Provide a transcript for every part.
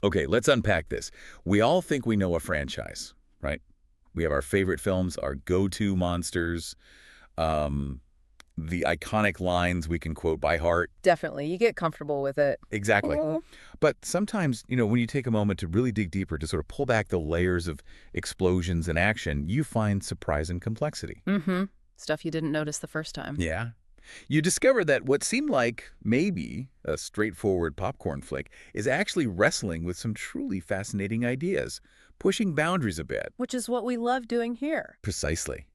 Okay, let's unpack this. We all think we know a franchise, right? We have our favorite films, our go-to monsters, um, the iconic lines we can quote by heart. Definitely. You get comfortable with it. Exactly. But sometimes, when you take a moment to really dig deeper, to sort of pull back the layers of explosions and action, you find surprise and complexity. Mm-hmm. Stuff you didn't notice the first time. Yeah. You discover that what seemed like maybe a straightforward popcorn flick is actually wrestling with some truly fascinating ideas, pushing boundaries a bit. Which is what we love doing here. Precisely.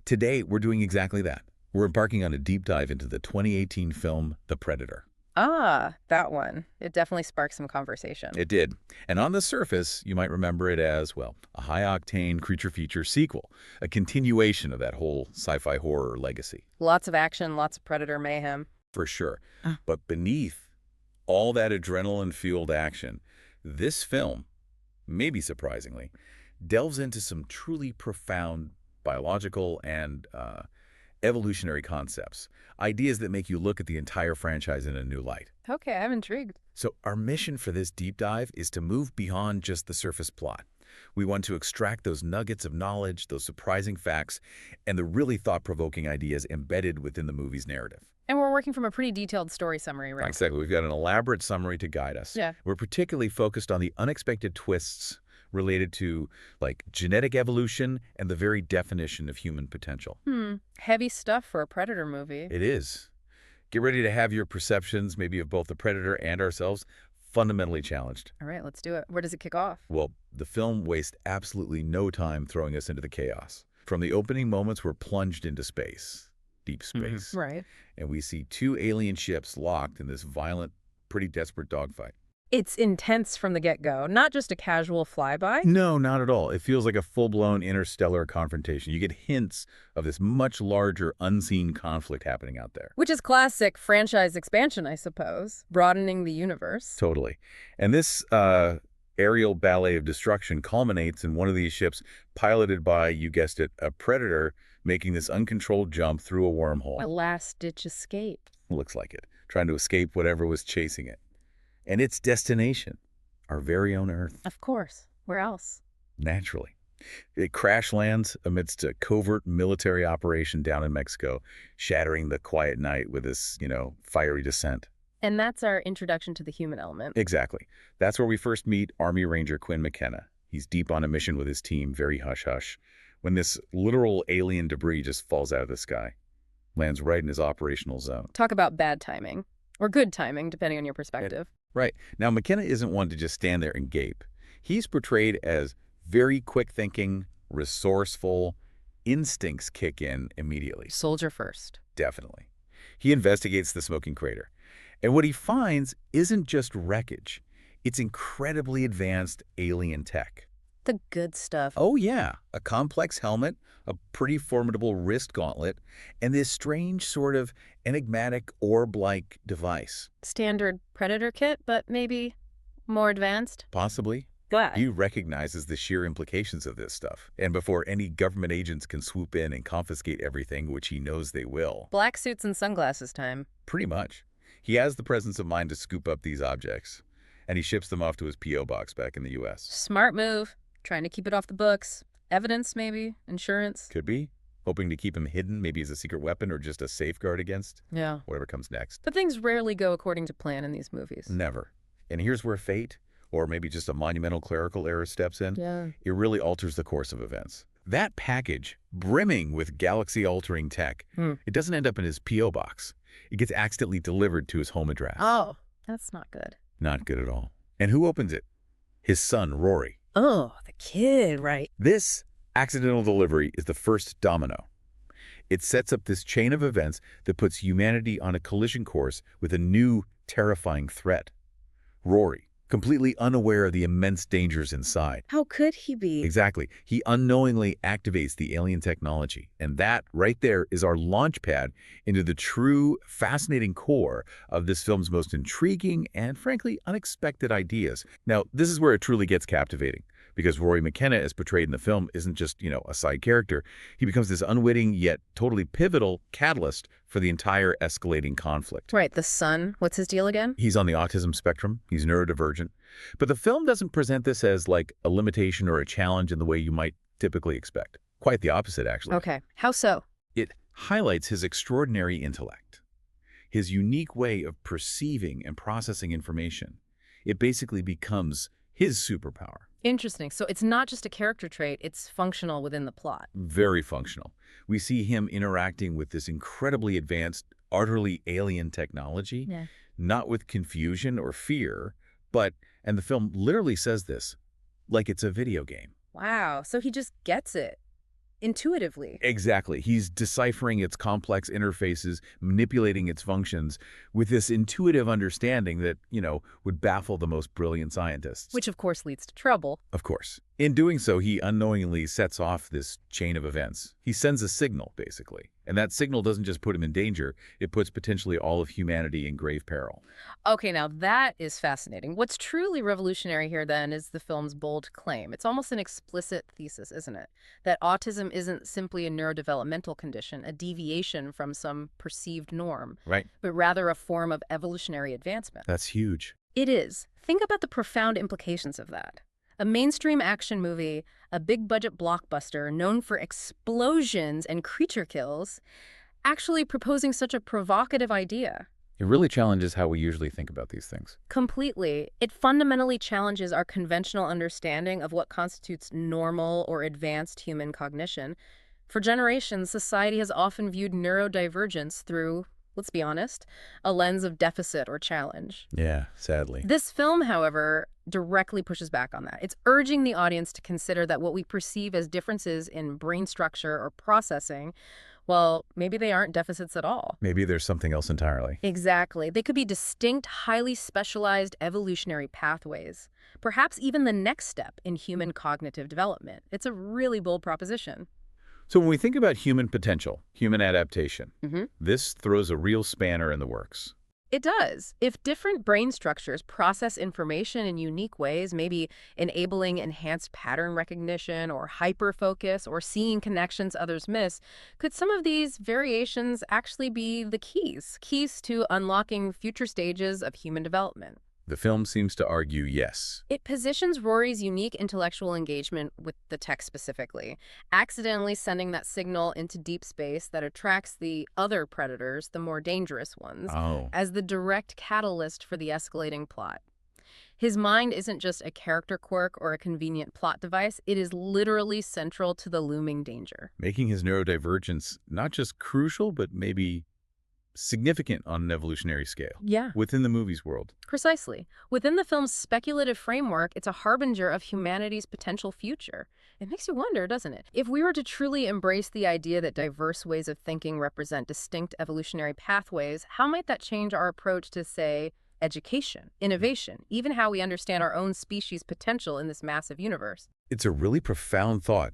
Today, we're doing exactly that. We're embarking on a deep dive into the 2018 film, The Predator. Ah, that one. It definitely sparked some conversation. It did. And on the surface, you might remember it as, well, a high-octane creature feature sequel, a continuation of that whole sci-fi horror legacy. Lots of action, lots of predator mayhem. For sure. But beneath all that adrenaline-fueled action, this film, maybe surprisingly, delves into some truly profound biological and evolutionary concepts, ideas that make you look at the entire franchise in a new light. Okay, I'm intrigued. So our mission for this deep dive is to move beyond just the surface plot. We want to extract those nuggets of knowledge, those surprising facts, and the really thought-provoking ideas embedded within the movie's narrative. And we're working from a pretty detailed story summary, right? Exactly. We've got an elaborate summary to guide us. Yeah. We're particularly focused on the unexpected twists related to, like, genetic evolution and the very definition of human potential. Heavy stuff for a Predator movie. It is. Get ready to have your perceptions, maybe of both the Predator and ourselves, fundamentally challenged. All right, let's do it. Where does it kick off? Well, the film wastes absolutely no time throwing us into the chaos. From the opening moments, we're plunged into space, deep space. Right. And we see two alien ships locked in this violent, pretty desperate dogfight. It's intense from the get-go, not just a casual flyby. No, not at all. It feels like a full-blown interstellar confrontation. You get hints of this much larger, unseen conflict happening out there. Which is classic franchise expansion, I suppose, broadening the universe. Totally. And this aerial ballet of destruction culminates in one of these ships piloted by, you guessed it, a predator making this uncontrolled jump through a wormhole. A last-ditch escape. Looks like it. Trying to escape whatever was chasing it. And its destination, our very own Earth. Of course. Where else? Naturally. It crash lands amidst a covert military operation down in Mexico, shattering the quiet night with this, fiery descent. And that's our introduction to the human element. Exactly. That's where we first meet Army Ranger Quinn McKenna. He's deep on a mission with his team, very hush-hush, when this literal alien debris just falls out of the sky, lands right in his operational zone. Talk about bad timing. Or good timing, depending on your perspective. Right. Now, McKenna isn't one to just stand there and gape. He's portrayed as very quick-thinking, resourceful. Instincts kick in immediately. Soldier first. Definitely. He investigates the smoking crater. And what he finds isn't just wreckage. It's incredibly advanced alien tech. The good stuff. Oh, yeah. A complex helmet, a pretty formidable wrist gauntlet, and this strange sort of enigmatic orb-like device. Standard Predator kit, but maybe more advanced? Possibly. Glad. He recognizes the sheer implications of this stuff. And before any government agents can swoop in and confiscate everything, which he knows they will. Black suits and sunglasses time. Pretty much. He has the presence of mind to scoop up these objects. And he ships them off to his P.O. box back in the U.S. Smart move. Trying to keep it off the books. Evidence, maybe? Insurance? Could be. Hoping to keep him hidden, maybe as a secret weapon or just a safeguard against whatever comes next. But things rarely go according to plan in these movies. Never. And here's where fate, or maybe just a monumental clerical error steps in. Yeah. It really alters the course of events. That package, brimming with galaxy-altering tech, it doesn't end up in his P.O. box. It gets accidentally delivered to his home address. Oh, that's not good. Not good at all. And who opens it? His son, Rory. Oh, the kid, right. This accidental delivery is the first domino. It sets up this chain of events that puts humanity on a collision course with a new, terrifying threat. Rory, completely unaware of the immense dangers inside. How could he be? Exactly. He unknowingly activates the alien technology. And that, right there, is our launch pad into the true, fascinating core of this film's most intriguing and, frankly, unexpected ideas. Now, this is where it truly gets captivating, because Rory McKenna, as portrayed in the film, isn't just, a side character. He becomes this unwitting yet totally pivotal catalyst for the entire escalating conflict. Right, the son, what's his deal again? He's on the autism spectrum. He's neurodivergent. But the film doesn't present this as like a limitation or a challenge in the way you might typically expect. Quite the opposite, actually. Okay, how so? It highlights his extraordinary intellect, his unique way of perceiving and processing information. It basically becomes his superpower. Interesting. So it's not just a character trait, it's functional within the plot. Very functional. We see him interacting with this incredibly advanced, utterly alien technology, Yeah. not with confusion or fear, but, and the film literally says this, like it's a video game. Wow, so he just gets it intuitively. Exactly. He's deciphering its complex interfaces, manipulating its functions with this intuitive understanding that, would baffle the most brilliant scientists. Which of course leads to trouble. Of course. In doing so, he unknowingly sets off this chain of events. He sends a signal, basically. And that signal doesn't just put him in danger, it puts potentially all of humanity in grave peril. Okay, now that is fascinating. What's truly revolutionary here then is the film's bold claim. It's almost an explicit thesis, isn't it? That autism isn't simply a neurodevelopmental condition, a deviation from some perceived norm, Right. but rather a form of evolutionary advancement. That's huge. It is. Think about the profound implications of that. A mainstream action movie, a big-budget blockbuster known for explosions and creature kills, actually proposing such a provocative idea. It really challenges how we usually think about these things. Completely. It fundamentally challenges our conventional understanding of what constitutes normal or advanced human cognition. For generations, society has often viewed neurodivergence through, let's be honest, a lens of deficit or challenge. Yeah, sadly. This film, however, directly pushes back on that. It's urging the audience to consider that what we perceive as differences in brain structure or processing, well, maybe they aren't deficits at all. Maybe there's something else entirely. Exactly. They could be distinct, highly specialized evolutionary pathways, perhaps even the next step in human cognitive development. It's a really bold proposition. So when we think about human potential, human adaptation, Mm-hmm. this throws a real spanner in the works. It does. If different brain structures process information in unique ways, maybe enabling enhanced pattern recognition or hyperfocus or seeing connections others miss, could some of these variations actually be the keys to unlocking future stages of human development? The film seems to argue yes. It positions Rory's unique intellectual engagement with the tech specifically, accidentally sending that signal into deep space that attracts the other predators, the more dangerous ones, Oh, as the direct catalyst for the escalating plot. His mind isn't just a character quirk or a convenient plot device, it is literally central to the looming danger. making his neurodivergence not just crucial, but maybe significant on an evolutionary scale Yeah. within the movie's world. Precisely. Within the film's speculative framework, it's a harbinger of humanity's potential future. It makes you wonder, doesn't it? If we were to truly embrace the idea that diverse ways of thinking represent distinct evolutionary pathways, how might that change our approach to, say, education, innovation, even how we understand our own species' potential in this massive universe? It's a really profound thought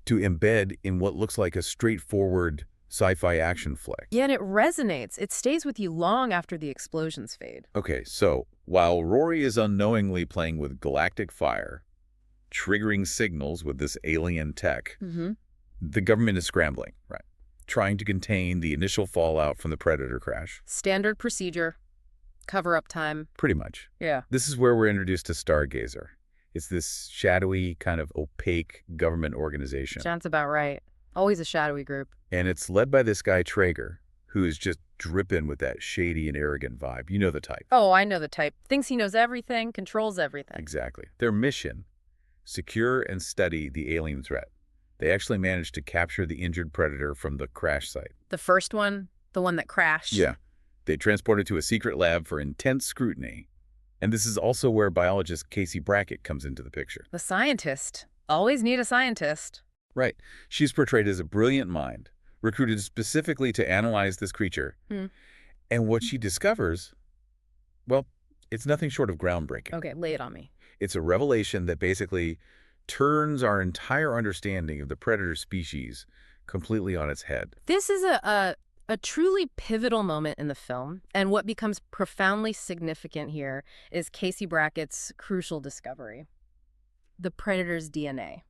to embed in what looks like a straightforward sci-fi action flick. Yet it resonates. It stays with you long after the explosions fade. Okay, so while Rory is unknowingly playing with galactic fire, triggering signals with this alien tech, Mm-hmm. the government is scrambling, right? Trying to contain the initial fallout from the Predator crash. Standard procedure. Cover-up time. Pretty much. Yeah. This is where we're introduced to Stargazer. It's this shadowy, kind of opaque government organization. Sounds about right. Always a shadowy group. And it's led by this guy, Traeger, who is just dripping with that shady and arrogant vibe. You know the type. Oh, I know the type. Thinks he knows everything, controls everything. Exactly. Their mission, secure and study the alien threat. They actually managed to capture the injured Predator from the crash site. The first one, the one that crashed. Yeah. They transported to a secret lab for intense scrutiny. And this is also where biologist Casey Brackett comes into the picture. The scientist. Always need a scientist. Right. She's portrayed as a brilliant mind, recruited specifically to analyze this creature. Hmm. And what she discovers, well, it's nothing short of groundbreaking. Okay, lay it on me. It's a revelation that basically turns our entire understanding of the predator species completely on its head. This is a truly pivotal moment in the film, and what becomes profoundly significant here is Casey Brackett's crucial discovery. the predator's DNA.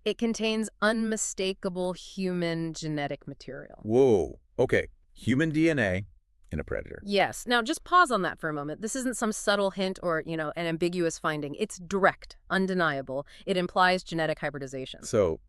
It contains unmistakable human genetic material. Whoa. Okay. Human DNA in a predator. Yes. Now, just pause on that for a moment. This isn't some subtle hint or, an ambiguous finding. It's direct, undeniable. It implies genetic hybridization. So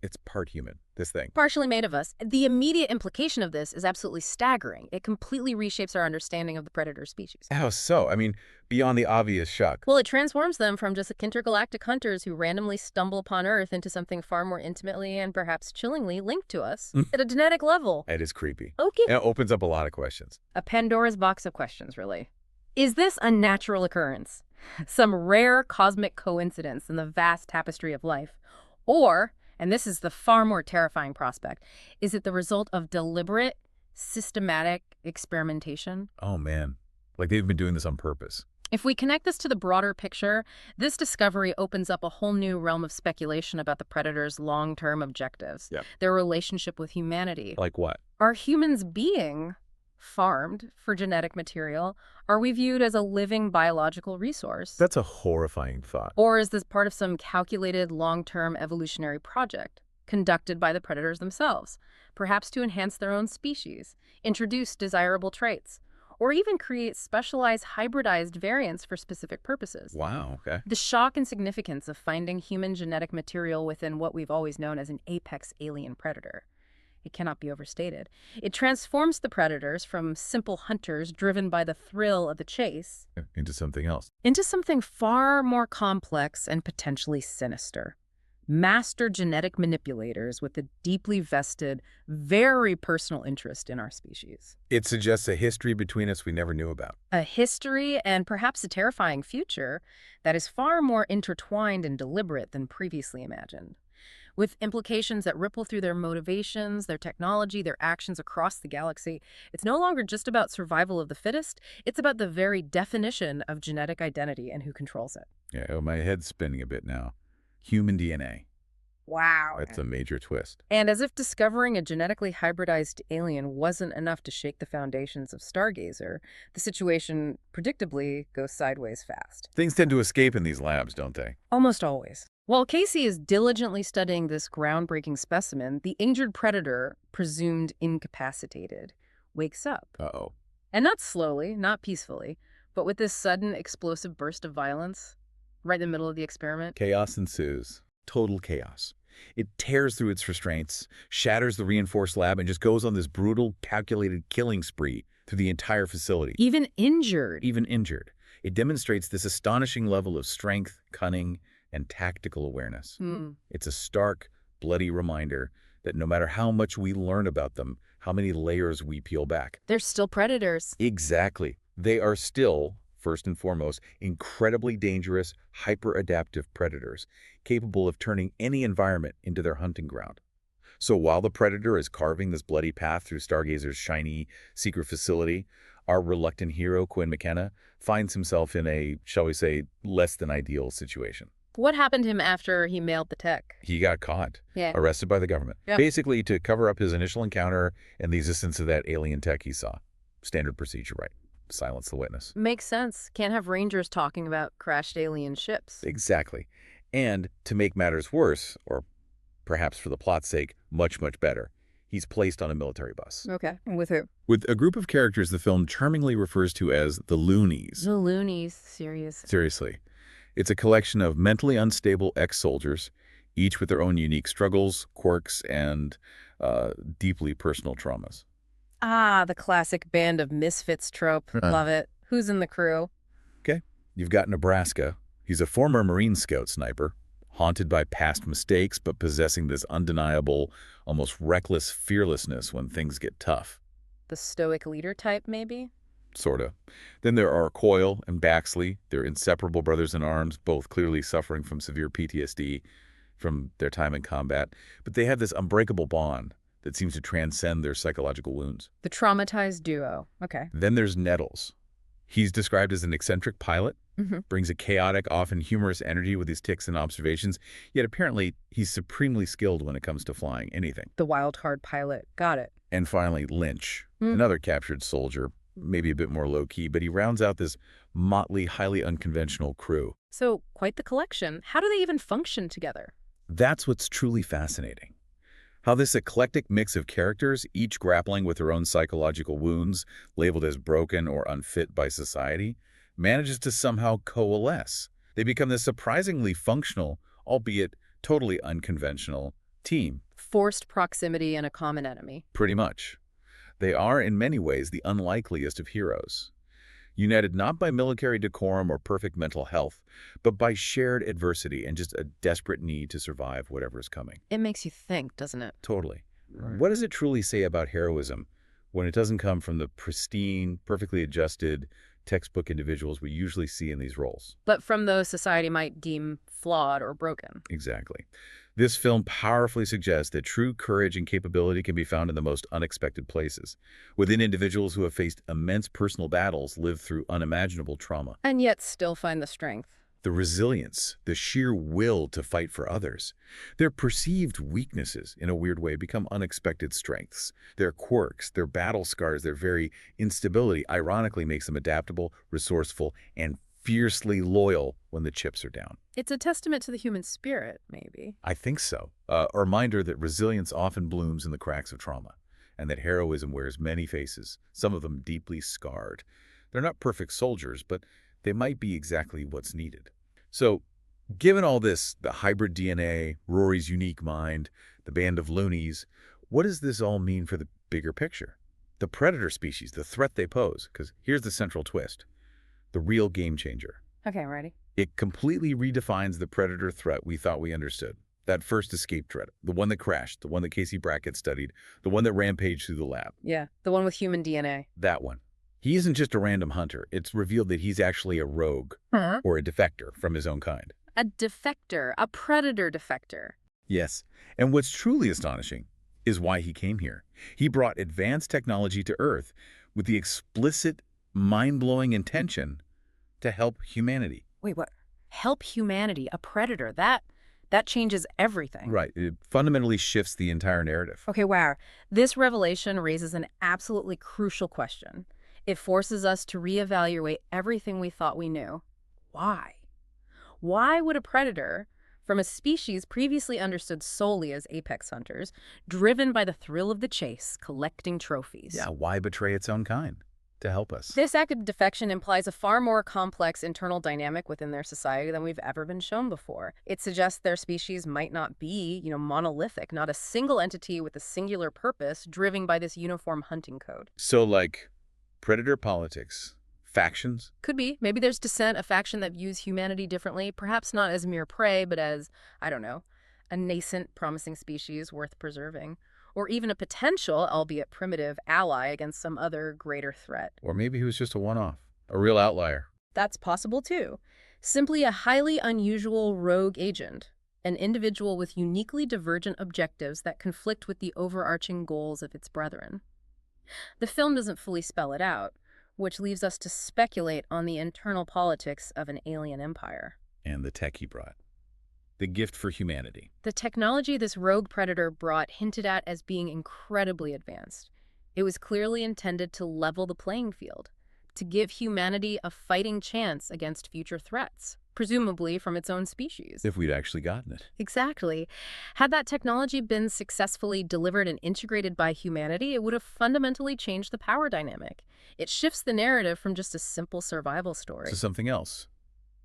it's part human, this thing. Partially made of us. The immediate implication of this is absolutely staggering. It completely reshapes our understanding of the predator species. How so? I mean, beyond the obvious shock. Well, it transforms them from just intergalactic hunters who randomly stumble upon Earth into something far more intimately and perhaps chillingly linked to us at a genetic level. It is creepy. Okay. And it opens up a lot of questions. A Pandora's box of questions, really. Is this a natural occurrence? Some rare cosmic coincidence in the vast tapestry of life? Or, and this is the far more terrifying prospect, is it the result of deliberate, systematic experimentation? Oh, man. Like they've been doing this on purpose. If we connect this to the broader picture, this discovery opens up a whole new realm of speculation about the predator's long-term objectives, their relationship with humanity. Like what? Are humans being farmed for genetic material? Are we viewed as a living biological resource? That's a horrifying thought. Or is this part of some calculated long-term evolutionary project conducted by the predators themselves, perhaps to enhance their own species, introduce desirable traits, or even create specialized hybridized variants for specific purposes? Wow, okay. The shock and significance of finding human genetic material within what we've always known as an apex alien predator. It cannot be overstated. It transforms the predators from simple hunters driven by the thrill of the chase Into something else. into something far more complex and potentially sinister. Master genetic manipulators with a deeply vested, very personal interest in our species. It suggests a history between us we never knew about. A history and perhaps a terrifying future that is far more intertwined and deliberate than previously imagined, with implications that ripple through their motivations, their technology, their actions across the galaxy. It's no longer just about survival of the fittest, it's about the very definition of genetic identity and who controls it. Yeah, oh, my head's spinning a bit now. Human DNA. Wow. That's a major twist. And as if discovering a genetically hybridized alien wasn't enough to shake the foundations of Stargazer, the situation predictably goes sideways fast. Things tend to escape in these labs, don't they? Almost always. While Casey is diligently studying this groundbreaking specimen, the injured predator, presumed incapacitated, wakes up. Uh-oh. And not slowly, not peacefully, but with this sudden explosive burst of violence right in the middle of the experiment. Chaos ensues. Total chaos. It tears through its restraints, shatters the reinforced lab, and just goes on this brutal, calculated killing spree through the entire facility. Even injured. Even injured. It demonstrates this astonishing level of strength, cunning, and tactical awareness. It's a stark, bloody reminder that no matter how much we learn about them, how many layers we peel back. They're still predators. Exactly. They are still, first and foremost, incredibly dangerous, hyper-adaptive predators, capable of turning any environment into their hunting ground. So while the predator is carving this bloody path through Stargazer's shiny, secret facility, our reluctant hero, Quinn McKenna, finds himself in a, shall we say, less than ideal situation. What happened to him after he mailed the tech? He got caught, Yeah. arrested by the government, Yeah. basically to cover up his initial encounter and the existence of that alien tech he saw. Standard procedure, right? Silence the witness. Makes sense. Can't have rangers talking about crashed alien ships. Exactly. And to make matters worse, or perhaps for the plot's sake, much, much better, he's placed on a military bus. Okay. With who? With a group of characters the film charmingly refers to as the Loonies. The Loonies. Serious. Seriously. It's a collection of mentally unstable ex-soldiers, each with their own unique struggles, quirks, and deeply personal traumas. Ah, the classic band of misfits trope. Love it. Who's in the crew? Okay. You've got Nebraska. He's a former Marine Scout sniper, haunted by past mistakes, but possessing this undeniable, almost reckless fearlessness when things get tough. The stoic leader type, maybe? Sorta. Then there are Coyle and Baxley. They're inseparable brothers in arms, both clearly suffering from severe PTSD from their time in combat. But they have this unbreakable bond that seems to transcend their psychological wounds. The traumatized duo. Okay. Then there's Nettles. He's described as an eccentric pilot, brings a chaotic, often humorous energy with his tics and observations, yet apparently he's supremely skilled when it comes to flying anything. The wild card pilot. Got it. And finally, Lynch, another captured soldier, maybe a bit more low-key, but he rounds out this motley, highly unconventional crew. So, quite the collection. How do they even function together? That's what's truly fascinating. How this eclectic mix of characters, each grappling with their own psychological wounds, labeled as broken or unfit by society, manages to somehow coalesce. They become this surprisingly functional, albeit totally unconventional, team. Forced proximity and a common enemy. Pretty much. They are, in many ways, the unlikeliest of heroes. United not by military decorum or perfect mental health, but by shared adversity and just a desperate need to survive whatever is coming. It makes you think, doesn't it? Totally. Right. What does it truly say about heroism when it doesn't come from the pristine, perfectly adjusted, textbook individuals we usually see in these roles? But from those society might deem flawed or broken. Exactly. This film powerfully suggests that true courage and capability can be found in the most unexpected places, within individuals who have faced immense personal battles, lived through unimaginable trauma. And yet still find the strength. The resilience, the sheer will to fight for others. Their perceived weaknesses, in a weird way, become unexpected strengths. Their quirks, their battle scars, their very instability, ironically makes them adaptable, resourceful, and fiercely loyal when the chips are down. It's a testament to the human spirit, maybe. I think so. A reminder that resilience often blooms in the cracks of trauma, and that heroism wears many faces, some of them deeply scarred. They're not perfect soldiers, but they might be exactly what's needed. So, given all this, the hybrid DNA, Rory's unique mind, the band of Loonies, what does this all mean for the bigger picture? The predator species, the threat they pose, because here's the central twist. The real game changer. Okay, I'm ready. It completely redefines the predator threat we thought we understood. That first escape threat, the one that crashed, the one that Casey Brackett studied, the one that rampaged through the lab. Yeah, the one with human DNA. That one. He isn't just a random hunter. It's revealed that he's actually a rogue or a defector from his own kind. A defector, a predator defector. Yes, and what's truly astonishing is why he came here. He brought advanced technology to Earth with the explicit, mind-blowing intention to help humanity. Wait, what? Help humanity, a predator. That changes everything. Right. It fundamentally shifts the entire narrative. Okay, wow. This revelation raises an absolutely crucial question. It forces us to reevaluate everything we thought we knew. Why? Why would a predator from a species previously understood solely as apex hunters, driven by the thrill of the chase, collecting trophies? Yeah, why betray its own kind to help us? This act of defection implies a far more complex internal dynamic within their society than we've ever been shown before. It suggests their species might not be, monolithic, not a single entity with a singular purpose driven by this uniform hunting code. So, like, predator politics, factions? Could be. Maybe there's dissent, a faction that views humanity differently, perhaps not as mere prey, but as, I don't know, a nascent, promising species worth preserving. Or even a potential, albeit primitive, ally against some other greater threat. Or maybe he was just a one-off, a real outlier. That's possible, too. Simply a highly unusual rogue agent, an individual with uniquely divergent objectives that conflict with the overarching goals of its brethren. The film doesn't fully spell it out, which leaves us to speculate on the internal politics of an alien empire. And the tech he brought. The gift for humanity. The technology this rogue predator brought hinted at as being incredibly advanced. It was clearly intended to level the playing field, to give humanity a fighting chance against future threats, presumably from its own species. If we'd actually gotten it. Exactly. Had that technology been successfully delivered and integrated by humanity, it would have fundamentally changed the power dynamic. It shifts the narrative from just a simple survival story To something else.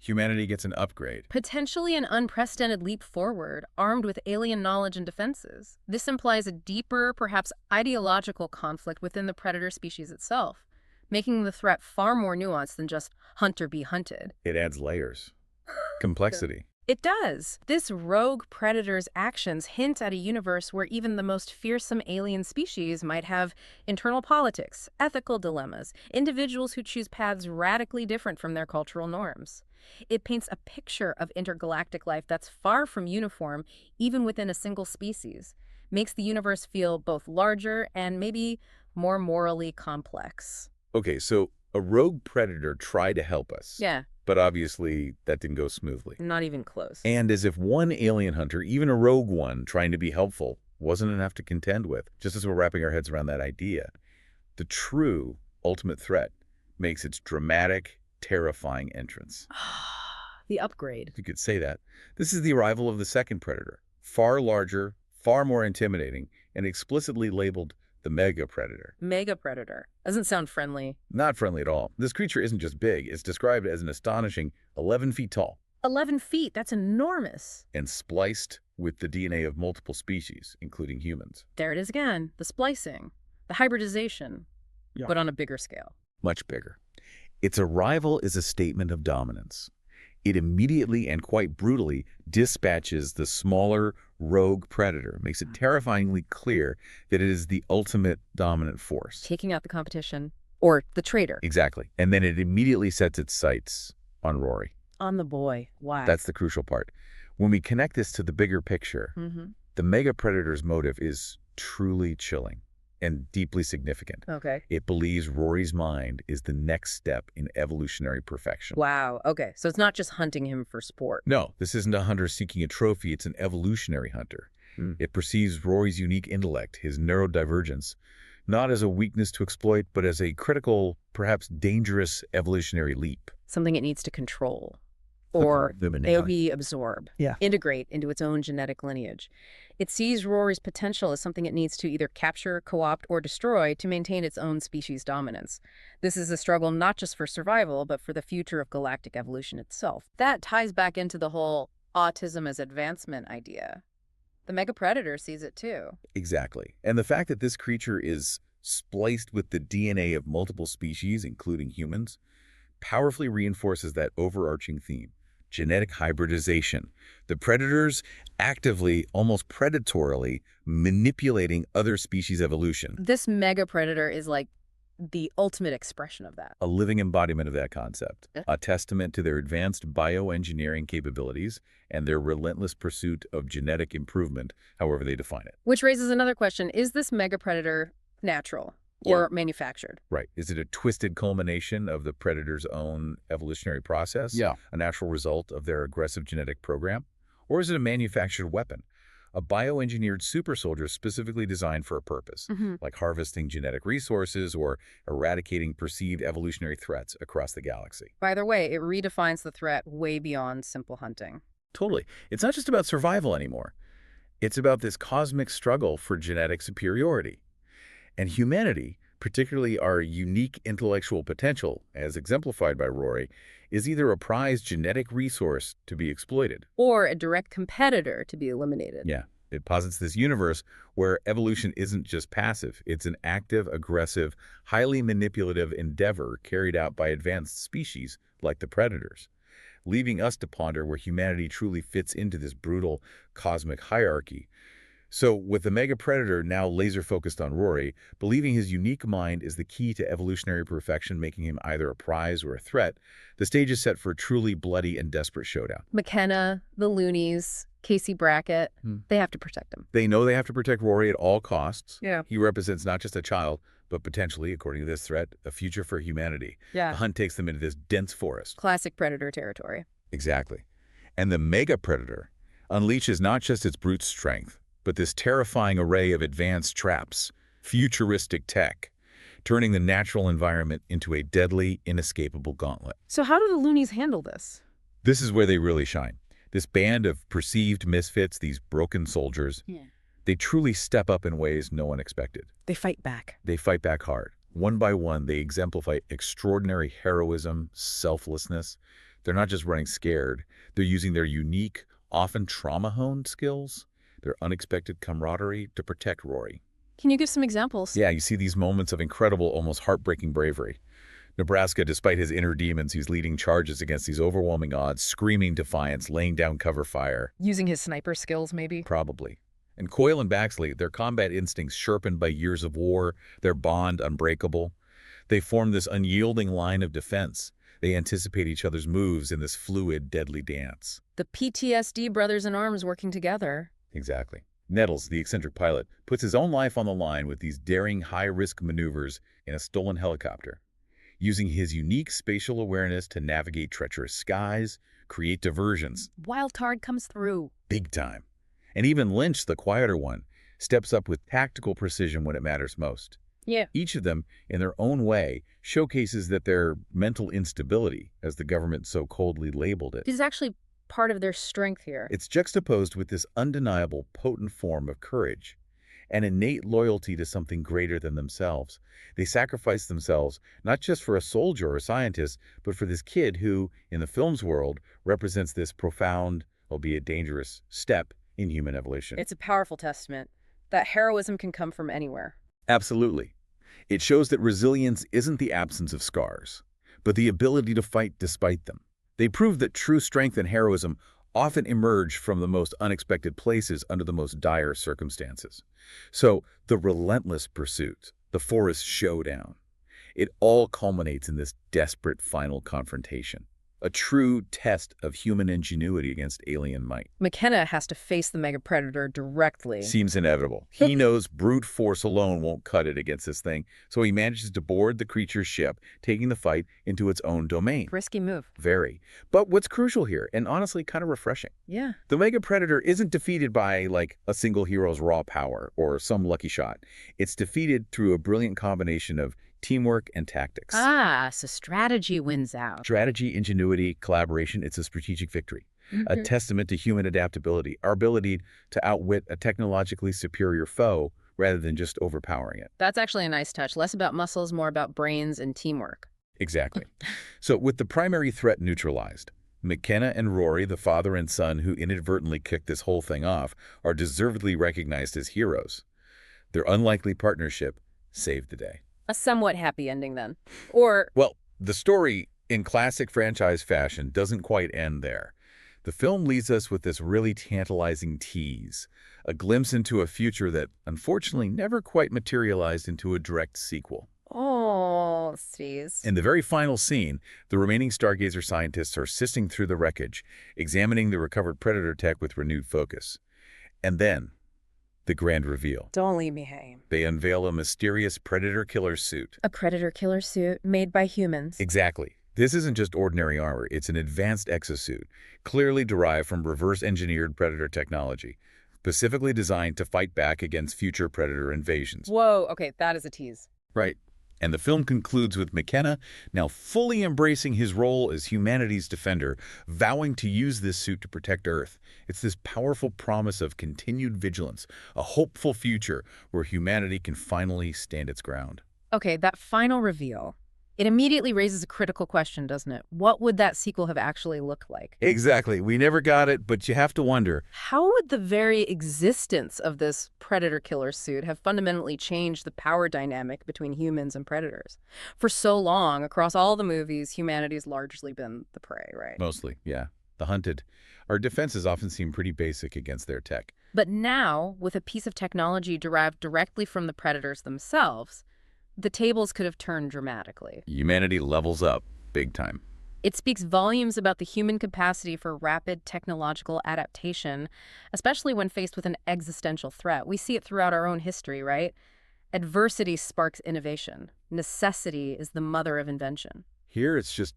Humanity gets an upgrade. potentially an unprecedented leap forward, armed with alien knowledge and defenses. This implies a deeper, perhaps ideological conflict within the predator species itself, making the threat far more nuanced than just hunt or be hunted. It adds layers. Complexity. It does. This rogue predator's actions hint at a universe where even the most fearsome alien species might have internal politics, ethical dilemmas, individuals who choose paths radically different from their cultural norms. It paints a picture of intergalactic life that's far from uniform, even within a single species, makes the universe feel both larger and maybe more morally complex. Okay, so a rogue predator tried to help us. Yeah, But obviously, that didn't go smoothly. not even close. And as if one alien hunter, even a rogue one, trying to be helpful, wasn't enough to contend with, just as we're wrapping our heads around that idea. The true, ultimate threat, makes its dramatic, terrifying entrance. The upgrade. You could say that. This is the arrival of the second predator, far larger, far more intimidating, and explicitly labeled the mega predator. Mega predator. Doesn't sound friendly. Not friendly at all. This creature isn't just big, it's described as an astonishing 11 feet tall 11 feet. That's enormous. and spliced with the DNA of multiple species, including humans. There it is again. The splicing. The hybridization. Yeah. But on a bigger scale. Much bigger. Its arrival is a statement of dominance. It immediately and quite brutally dispatches the smaller, rogue predator, makes it terrifyingly clear that it is the ultimate dominant force. Taking out the competition. Or the traitor. Exactly. And then it immediately sets its sights on Rory. On the boy. Why? That's the crucial part. When we connect this to the bigger picture, the mega predator's motive is truly chilling and deeply significant. Okay. It believes Rory's mind is the next step in evolutionary perfection. Wow. Okay. So it's not just hunting him for sport. No, this isn't a hunter seeking a trophy, it's an evolutionary hunter. It perceives Rory's unique intellect, his neurodivergence, not as a weakness to exploit, but as a critical, perhaps dangerous evolutionary leap. Something it needs to control. Or maybe absorb. Yeah. Integrate into its own genetic lineage. It sees Rory's potential as something it needs to either capture, co-opt, or destroy to maintain its own species dominance. This is a struggle not just for survival, but for the future of galactic evolution itself. That ties back into the whole autism as advancement idea. The mega predator sees it too. Exactly. And the fact that this creature is spliced with the DNA of multiple species, including humans, powerfully reinforces that overarching theme. Genetic hybridization. The predators actively, almost predatorily, manipulating other species' evolution. This mega predator is like the ultimate expression of that. A living embodiment of that concept. Yeah. A testament to their advanced bioengineering capabilities and their relentless pursuit of genetic improvement, however they define it. Which raises another question. Is this mega predator natural or manufactured? Right. Is it a twisted culmination of the predator's own evolutionary process? Yeah. A natural result of their aggressive genetic program? Or is it a manufactured weapon? A bioengineered super soldier specifically designed for a purpose, like harvesting genetic resources or eradicating perceived evolutionary threats across the galaxy. By the way, it redefines the threat way beyond simple hunting. Totally. It's not just about survival anymore. It's about this cosmic struggle for genetic superiority. And humanity, particularly our unique intellectual potential, as exemplified by Rory, is either a prized genetic resource to be exploited. Or a direct competitor to be eliminated. Yeah, it posits this universe where evolution isn't just passive. It's an active, aggressive, highly manipulative endeavor carried out by advanced species like the predators, leaving us to ponder where humanity truly fits into this brutal cosmic hierarchy. So, with the mega predator now laser-focused on Rory, believing his unique mind is the key to evolutionary perfection, making him either a prize or a threat, the stage is set for a truly bloody and desperate showdown. McKenna, the Loonies, Casey Brackett, they have to protect him. They know they have to protect Rory at all costs. Yeah. He represents not just a child, but potentially, according to this threat, a future for humanity. Yeah. The hunt takes them into this dense forest. Classic predator territory. Exactly. And the mega predator unleashes not just its brute strength, but this terrifying array of advanced traps, futuristic tech, turning the natural environment into a deadly, inescapable gauntlet. So how do the Loonies handle this? This is where they really shine. This band of perceived misfits, these broken soldiers, they truly step up in ways no one expected. They fight back. They fight back hard. One by one, they exemplify extraordinary heroism, selflessness. They're not just running scared. They're using their unique, often trauma-honed skills, their unexpected camaraderie to protect Rory. Can you give some examples? Yeah, you see these moments of incredible, almost heartbreaking bravery. Nebraska, despite his inner demons, he's leading charges against these overwhelming odds, screaming defiance, laying down cover fire. Using his sniper skills, maybe? Probably. And Coyle and Baxley, their combat instincts sharpened by years of war, their bond unbreakable. They form this unyielding line of defense. They anticipate each other's moves in this fluid, deadly dance. The PTSD brothers in arms working together. Exactly. Nettles, the eccentric pilot, puts his own life on the line with these daring, high-risk maneuvers in a stolen helicopter, using his unique spatial awareness to navigate treacherous skies, create diversions. Wild card comes through. Big time. And even Lynch, the quieter one, steps up with tactical precision when it matters most. Yeah. Each of them, in their own way, showcases that their mental instability, as the government so coldly labeled it, Is actually part of their strength here. it's juxtaposed with this undeniable, potent form of courage, an innate loyalty to something greater than themselves. They sacrifice themselves not just for a soldier or a scientist, but for this kid who, in the film's world, represents this profound, albeit dangerous, step in human evolution. It's a powerful testament that heroism can come from anywhere. Absolutely. It shows that resilience isn't the absence of scars, but the ability to fight despite them. They prove that true strength and heroism often emerge from the most unexpected places under the most dire circumstances. So, the relentless pursuit, the forest showdown, it all culminates in this desperate final confrontation. A true test of human ingenuity against alien might. McKenna has to face the mega predator directly. Seems inevitable. He knows brute force alone won't cut it against this thing, so he manages to board the creature's ship, taking the fight into its own domain. Risky move. Very. But what's crucial here, and honestly kind of refreshing, Yeah. the mega predator isn't defeated by, like, a single hero's raw power or some lucky shot. It's defeated through a brilliant combination of teamwork and tactics. So strategy wins out. Strategy, ingenuity, collaboration, it's a strategic victory. A testament to human adaptability, our ability to outwit a technologically superior foe rather than just overpowering it. That's actually a nice touch. Less about muscles, more about brains and teamwork. Exactly. So with the primary threat neutralized, McKenna and Rory, the father and son who inadvertently kicked this whole thing off, are deservedly recognized as heroes. Their unlikely partnership saved the day. A somewhat happy ending then. Or, Well, the story, in classic franchise fashion, doesn't quite end there. The film leaves us with this really tantalizing tease, a glimpse into a future that, unfortunately, never quite materialized into a direct sequel. oh, Steez. In the very final scene, the remaining Stargazer scientists are sifting through the wreckage, examining the recovered Predator tech with renewed focus. And then, the grand reveal. Don't leave me hanging. They unveil a mysterious Predator killer suit. A predator killer suit made by humans. Exactly. This isn't just ordinary armor, it's an advanced exosuit, clearly derived from reverse-engineered Predator technology, specifically designed to fight back against future Predator invasions. Whoa, okay, that is a tease. Right. And the film concludes with McKenna now fully embracing his role as humanity's defender, vowing to use this suit to protect Earth. It's this powerful promise of continued vigilance, a hopeful future where humanity can finally stand its ground. Okay, that final reveal. It immediately raises a critical question, doesn't it? What would that sequel have actually looked like? Exactly. We never got it, but you have to wonder. How would the very existence of this predator killer suit have fundamentally changed the power dynamic between humans and predators? For so long, across all the movies, humanity's largely been the prey, right? Mostly, yeah. The hunted. Our defenses often seem pretty basic against their tech. But now, with a piece of technology derived directly from the predators themselves, the tables could have turned dramatically. Humanity levels up big time. It speaks volumes about the human capacity for rapid technological adaptation, especially when faced with an existential threat. We see it throughout our own history, right? Adversity sparks innovation. Necessity is the mother of invention. Here it's just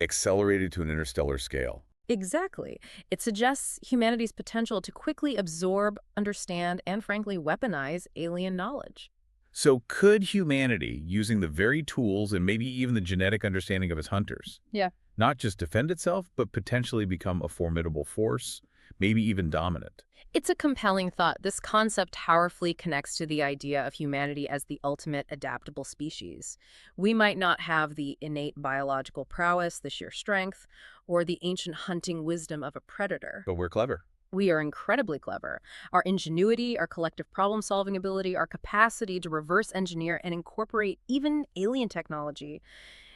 accelerated to an interstellar scale. Exactly. It suggests humanity's potential to quickly absorb, understand, and frankly weaponize alien knowledge. So could humanity, using the very tools and maybe even the genetic understanding of its hunters, Yeah. not just defend itself, but potentially become a formidable force, maybe even dominant? It's a compelling thought. This concept powerfully connects to the idea of humanity as the ultimate adaptable species. We might not have the innate biological prowess, the sheer strength, or the ancient hunting wisdom of a predator. But we're clever. We are incredibly clever. Our ingenuity, our collective problem-solving ability, our capacity to reverse engineer and incorporate even alien technology,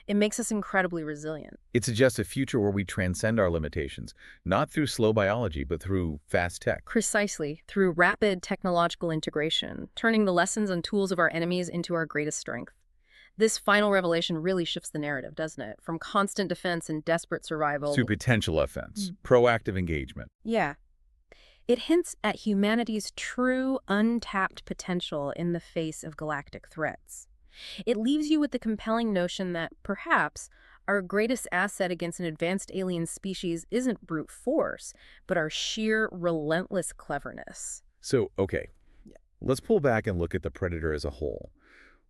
it makes us incredibly resilient. It suggests a future where we transcend our limitations, not through slow biology, but through fast tech. Precisely, through rapid technological integration, turning the lessons and tools of our enemies into our greatest strength. This final revelation really shifts the narrative, doesn't it? From constant defense and desperate survival To potential offense, proactive engagement. Yeah. It hints at humanity's true, untapped potential in the face of galactic threats. It leaves you with the compelling notion that, perhaps, our greatest asset against an advanced alien species isn't brute force, but our sheer, relentless cleverness. So, okay, let's pull back and look at the Predator as a whole.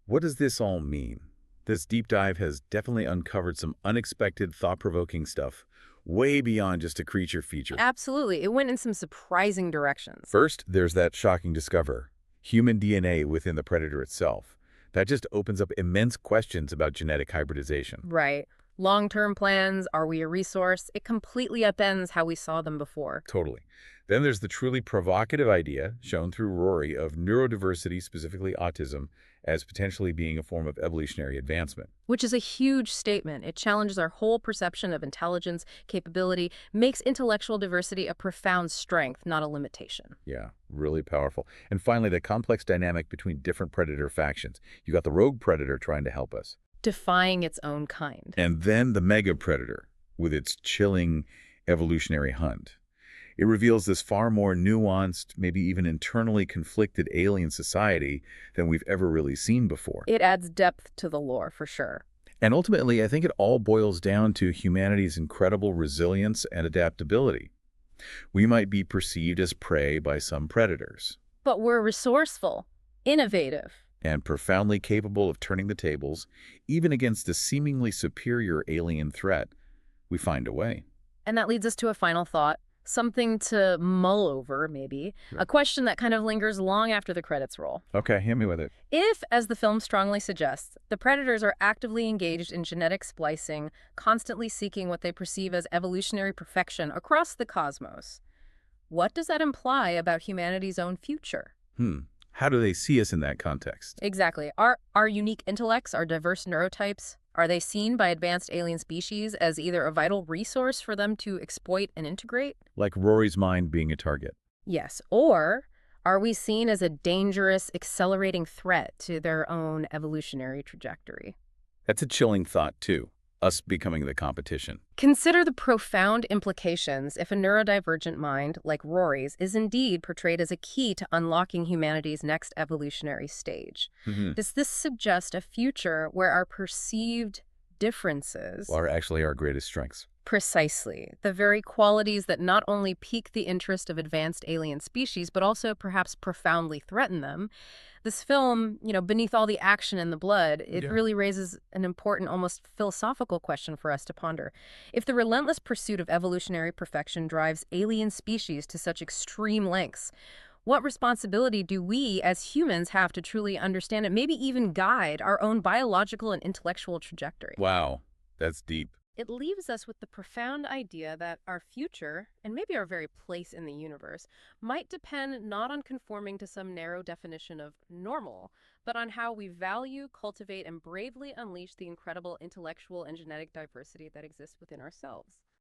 What does this all mean? This deep dive has definitely uncovered some unexpected, thought-provoking stuff, way beyond just a creature feature. Absolutely. It went in some surprising directions. First, there's that shocking discover, human DNA within the predator itself. That just opens up immense questions about genetic hybridization. Right. Long-term plans, are we a resource? It completely upends how we saw them before. Totally. Then there's the truly provocative idea, shown through Rory, of neurodiversity, specifically autism, as potentially being a form of evolutionary advancement. Which is a huge statement. It challenges our whole perception of intelligence, capability, makes intellectual diversity a profound strength, not a limitation. Yeah, really powerful. And finally, the complex dynamic between different predator factions. You got the rogue predator trying to help us. Defying its own kind. And then the mega predator, with its chilling evolutionary hunt. It reveals this far more nuanced, maybe even internally conflicted alien society than we've ever really seen before. It adds depth to the lore, for sure. And ultimately, I think it all boils down to humanity's incredible resilience and adaptability. We might be perceived as prey by some predators, But we're resourceful, innovative. and profoundly capable of turning the tables, even against a seemingly superior alien threat. We find a way. And that leads us to a final thought, something to mull over, maybe, Sure. a question that kind of lingers long after the credits roll. Okay, hit me with it. If, as the film strongly suggests, the predators are actively engaged in genetic splicing, constantly seeking what they perceive as evolutionary perfection across the cosmos, what does that imply about humanity's own future? How do they see us in that context? Exactly. Our unique intellects, our diverse neurotypes, are they seen by advanced alien species as either a vital resource for them to exploit and integrate? Like Rory's mind being a target. Yes. Or are we seen as a dangerous, accelerating threat to their own evolutionary trajectory? That's a chilling thought, too. Us becoming the competition. Consider the profound implications if a neurodivergent mind, like Rory's, is indeed portrayed as a key to unlocking humanity's next evolutionary stage. Does this suggest a future where our perceived differences Are actually our greatest strengths. precisely the very qualities that not only pique the interest of advanced alien species, but also perhaps profoundly threaten them? This film, beneath all the action and the blood, it Yeah. really raises an important, almost philosophical question for us to ponder. If the relentless pursuit of evolutionary perfection drives alien species to such extreme lengths, what responsibility do we as humans have to truly understand and maybe even guide our own biological and intellectual trajectory? Wow, that's deep. It leaves us with the profound idea that our future, and maybe our very place in the universe, might depend not on conforming to some narrow definition of normal, but on how we value, cultivate, and bravely unleash the incredible intellectual and genetic diversity that exists within ourselves.